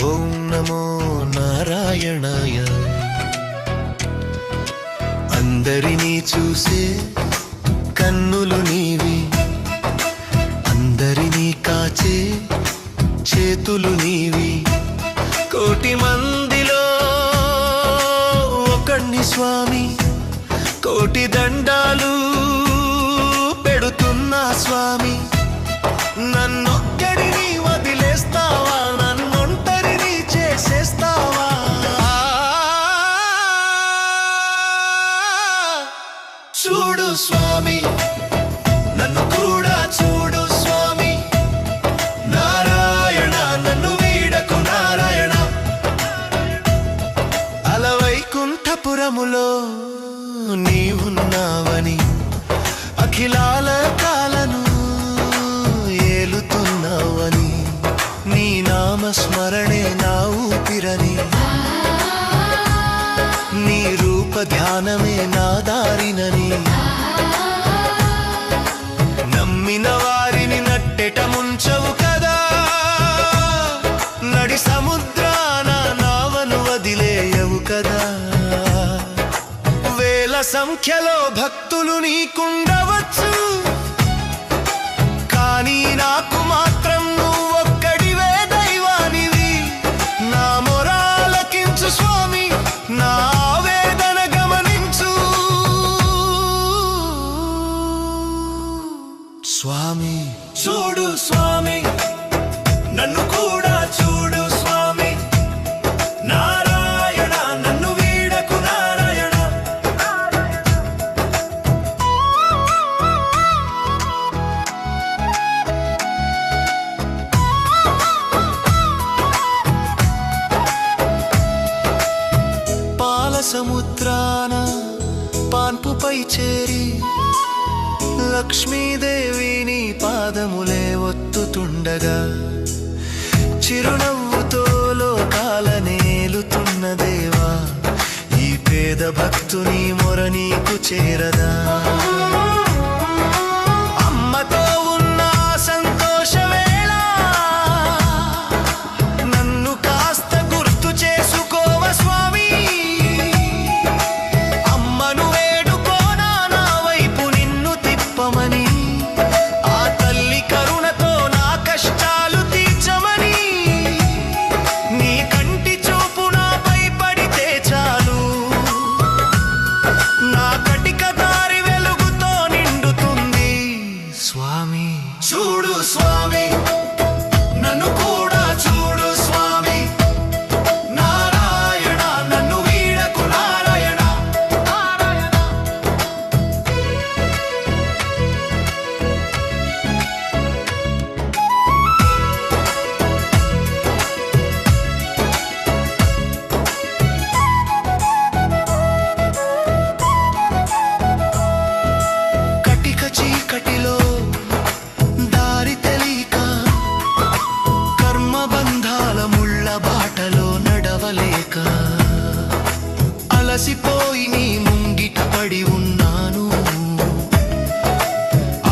ఓం నమో నారాయణాయ. అందరినీ చూసే కన్నులు నీవి, అందరినీ కాచే చేతులు నీవి. కోటి మందిలో ఒకణ్ణి స్వామి, కోటి దండాలు పెడుతున్నా స్వామి. నన్నొక్కడిని వదిలేస్తావా, నన్నొంటరిని చేసేస్తావా? చూడు స్వామి, నన్ను కూడా చూడు స్వామి. నారాయణ నన్ను వీడకు నారాయణ. అలవైకుంఠపురములో నీవున్నావని, అఖిలాల కాలను ఏలుతున్నావని, నీ నామస్మరణే నా ఊపిరని, నీ రూప ధ్యానమే నా దారినని, నమ్మిన వారిని నట్టెట ముంచవు కదా, నడి సముద్రాన నావను వదిలేయవు కదా. వేల సంఖ్యలో భక్తులు నీకుండవచ్చు, కానీ నాకు మాత్రం నువ్వొక్కడివే దైవానివి. నా మొరాలకించు స్వామి, నా వేదన గమనించు స్వామి. చూడు స్వామి, నన్ను కూడా చూడు స్వామి. నారాయణ నన్ను వీడకు నారాయణ. పాల సముద్రాన పాన్పుపై చేరి లక్ష్మీదేవిని పాదములే ఒత్తుతుండగా, చిరునవ్వుతో లోకాల నేలుతున్న దేవా, ఈ పేద భక్తుని మొర నీకు చేరదా? అమ్మతో ఉన్న సంతోష వేళ నన్ను కాస్త గుర్తు చేసుకోవ స్వామి. అమ్మను వేడుకోనా నా వైపు నిన్ను తిప్పమని, ఆ తల్లి కరుణతో నా కష్టాలు తీర్చమని. నీ కంటి చూపు నాపై పడితే చాలు, నా కటిక దారి వెలుగుతో నిండుతుంది స్వామి. చూడు స్వామి, నన్ను కూడా చూడు స్వామి. నారాయణ నన్ను వీడకు నారాయణ. కటిక చీకటిలో దారి తెలియక, కర్మబంధాల ముళ్ళ బాటలో నడవలేక, అలసిపోయి నీ ముంగిట పడి ఉన్నాను.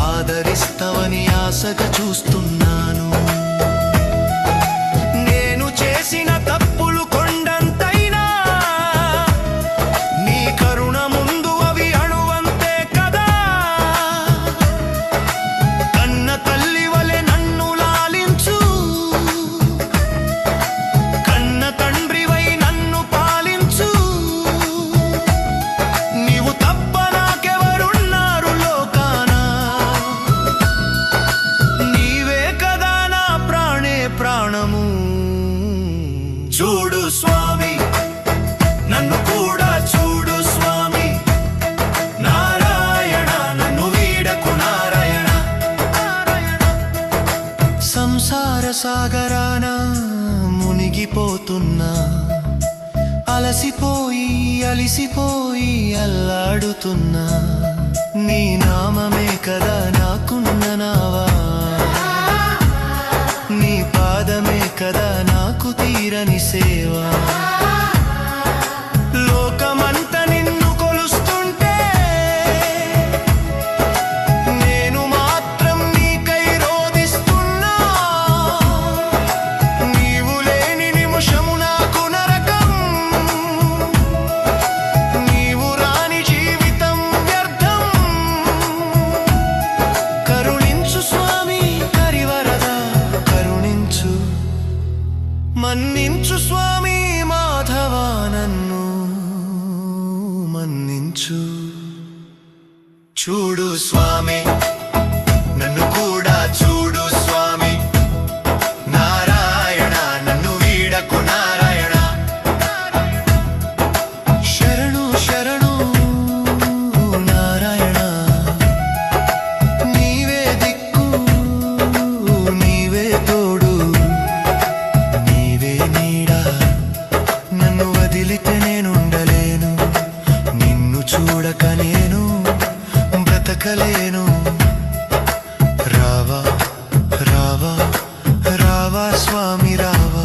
ఆదరిస్తావని ఆశగా చూస్తున్నాను. నేను చేసిన తప్పులు కొండంతైనా, నీ కరుణ ముందు అవి అణువంతే కదా. కన్న తల్లి వలె నన్ను లాలించు, కన్న తండ్రివై నన్ను పాలించు. నీవు తప్ప నాకెవరున్నారు లోకాన, నీవే కదా నా ప్రాణే ప్రాణము. చూడు స్వామి, నన్ను కూడా చూడు స్వామి. నారాయణ నన్ను వీడకు నారాయణ. సంసార సాగరాన మునిగిపోతున్నా, అలసిపోయి అలిసిపోయి అల్లాడుతున్నా. నీ నామమే కదా నాకున్న నావా, నీ పాదమే కదా నాకు తీరని సేవా. లోకమంత నిన్ను కొలుస్తుంటే, నేను మాత్రం నీకై రోదిస్తున్నా. నీవు లేని నిమిషం మన్నించు స్వామి మాధవా నన్ను మన్నించు చూడు స్వామి నన్ను కూడా చూడు స్వామి నారాయణ నన్ను వీడకు నారాయణ శరణు శరణు నారాయణ నీవే దిక్కు నీవే తోడు నీవే నీడ నన్ను వదిలితే నేనుండలేను నిన్ను చూడక నేను బ్రతకలేను రావా రావా రావా స్వామి రావా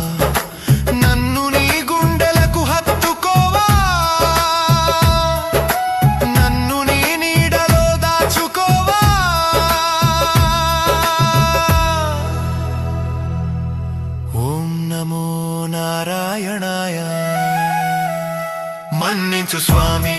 నన్ను నీ గుండెలకు హత్తుకోవా నన్ను నీ నీడలో దాచుకోవా ఓం నమో నారాయణాయ మన్నించు స్వామి